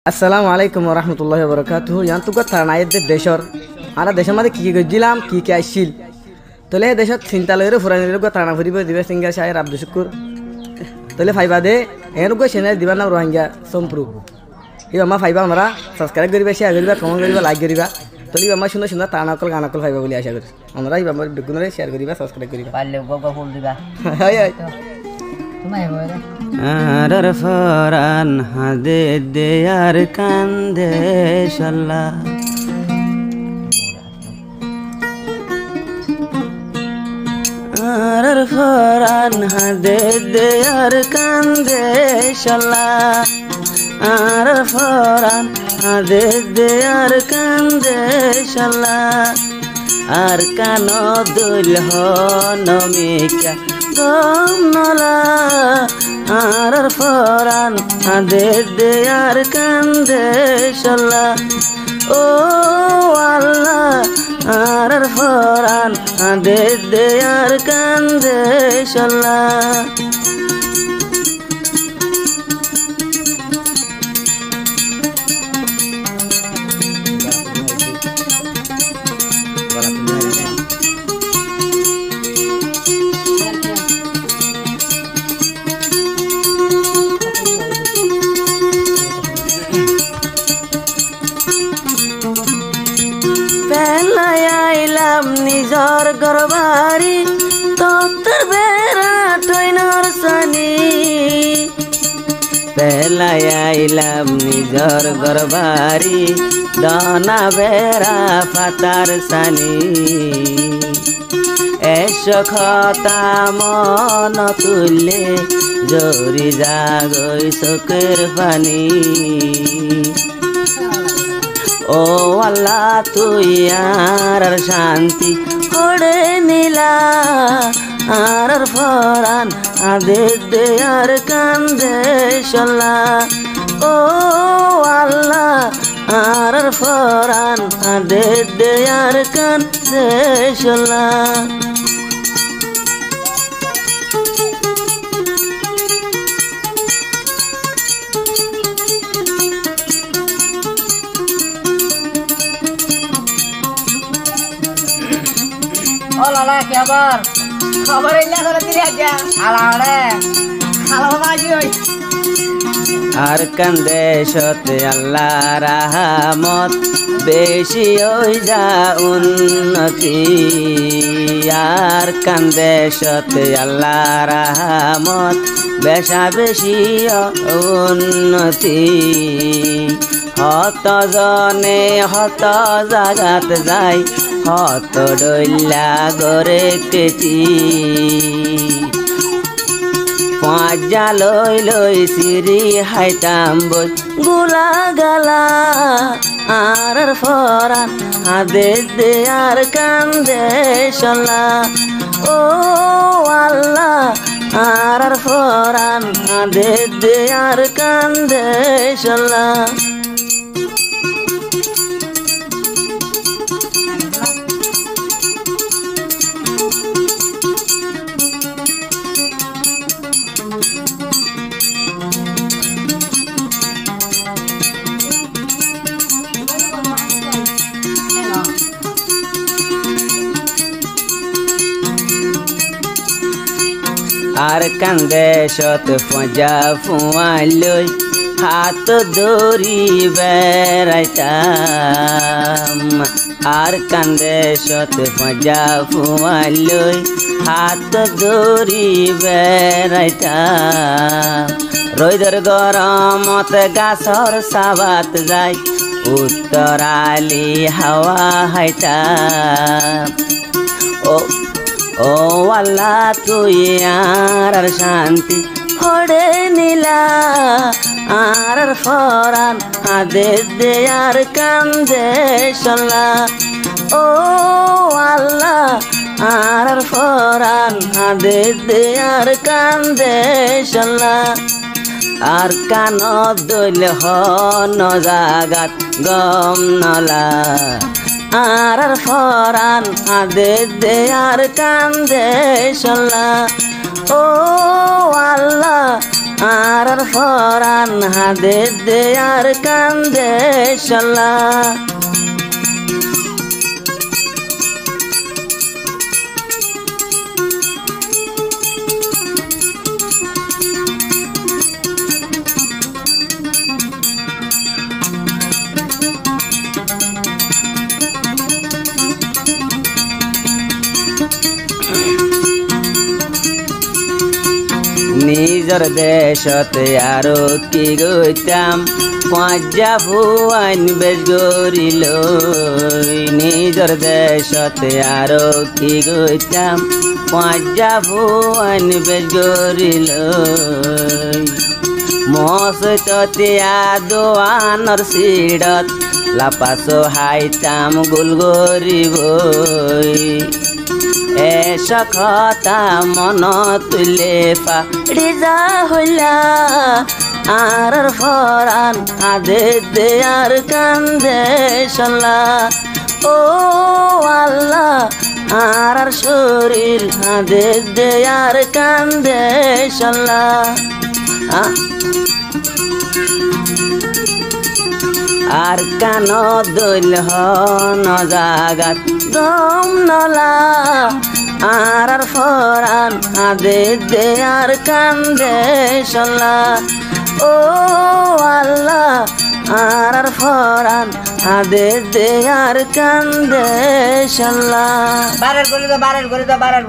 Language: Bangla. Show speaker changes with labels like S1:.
S1: আসসালামু আলাইকুম রহমতুল্লাহ বরকাত ইয়ান তুক থানাইদের দেশর আর দেশের মধ্যে কি গেছিলাম কি আসছিল তোলে দেশত চিন্তা লইরে ফুরানির থানা ফুরিব দিবে সিঙ্গার শাহের আব্দুল শুকুর তোলে ফাইবা দে এর গো চ্যানেল দিবার নাম রোহিঙ্গা সম্প্রু এই আমা ফাইবা আমরা সাবস্ক্রাইব করিবা শেয়ার করিবা কমেন্ট করিবা লাইক করিবা তোলে আমা সুন্দর সুন্দর তানাকল গানাকল ফাইবা বলি আশা করি আমরা এই আমার বেগুনরে শেয়ার করিবা সাবস্ক্রাইব করিবা
S2: পারলে গগা ফুল দিবা
S1: হাই হাই
S2: তোমায় বলে
S3: আর ফরান হাদে দে আর কান্দে শাল্লা আর ফরান হাদে দে আর কান্দে শাল্লা আর ফরান হাদে দে আর কান্দে শাল্লা আর কানো দুলহ নমিকা গমনলা আর ফরান আদে দে আর কান্দে শাল্লা ও আল্লাহ আর ফরান আদে দে আর কান্দে শাল্লা আইলাম নিজর গরবারি তোর বেড়া টইনর সানি পেলাই আইলাম নিজর গরবারি দনা বেড়া ফাতার সানি এস খতা মন তুললে জরি জাগই চোখের পানি ও আল্লাহ তুই আর শান্তি করে নিলা আর ফরান আদে দে আর কান্দে শাল্লা ও আল্লাহ আর ফরান আদে দে আর কান্দে শাল্লা
S2: লালা কি খবর ইল্লা করে দিলে আজ্ঞা আলাড়ে আলো বাজি হই
S3: আর কান্দে সতে আল্লাহ রাহমত বেশি হই যা উন্নতি আর কান্দে সতে আল্লাহ রাহমত বেশা বেশি উন্নতি হত জনে হত জাগাত যাই হত ডইলা গরে কেটি পাঁচা লই লই সিরি হাইতাম বই গুলা গালা আর ফরান আদে দে আর কান্দে শাল্লা ও আল্লাহ আর ফরান আদে দে আর কান্দে শাল্লা আর কান্দে সত পজা ফুয়ালই হাত দড়ি বেড়াইতাম আর কান্দে সত পজা ফুয়ালই হাত দড়ি বেড়াইতাম রোদর গরমত গাছর সাবাত যাই উত্তরালি হাওয়া হাইতাম ও আল্লাহ তুই আর শান্তি হড়ে নিলা আর ফরান আদে দে আর কান্দে শাল্লা ও আল্লাহ আর ফরান আদে দে আর কান্দে শাল্লা আর কান দইল হন জাগাত গম নলা আর ফরান আদে দে আর কান্দে শাল্লা ও আল্লাহ আর ফরান হাদে দে আর কান্দে শালা নিজর দেশতে আরো কি গইতাম পঞ্জা ভুয়ান বেশ গরিল নিজর দেশতে আরো কি গইতাম পঞ্জা ভুয়ান বেশ গরিল মস্তিয়া দোয়ানর সিডত লাপাসো হাইতাম গুলগরি বই এসা কথা মন তুলে পাড়িযা হইলা আর ফরান আদে দে আর কান্দে শালা ও আল্লাহ আর শরীর আদে দে আর কান্দে শালা আর কান দইল হন জাগাত দম নলা আর ফরান আদে দে আর কান্দে শালা ও আল্লাহ আর ফরান আদে দে আর কান্দে শালা
S2: বারের করে দাও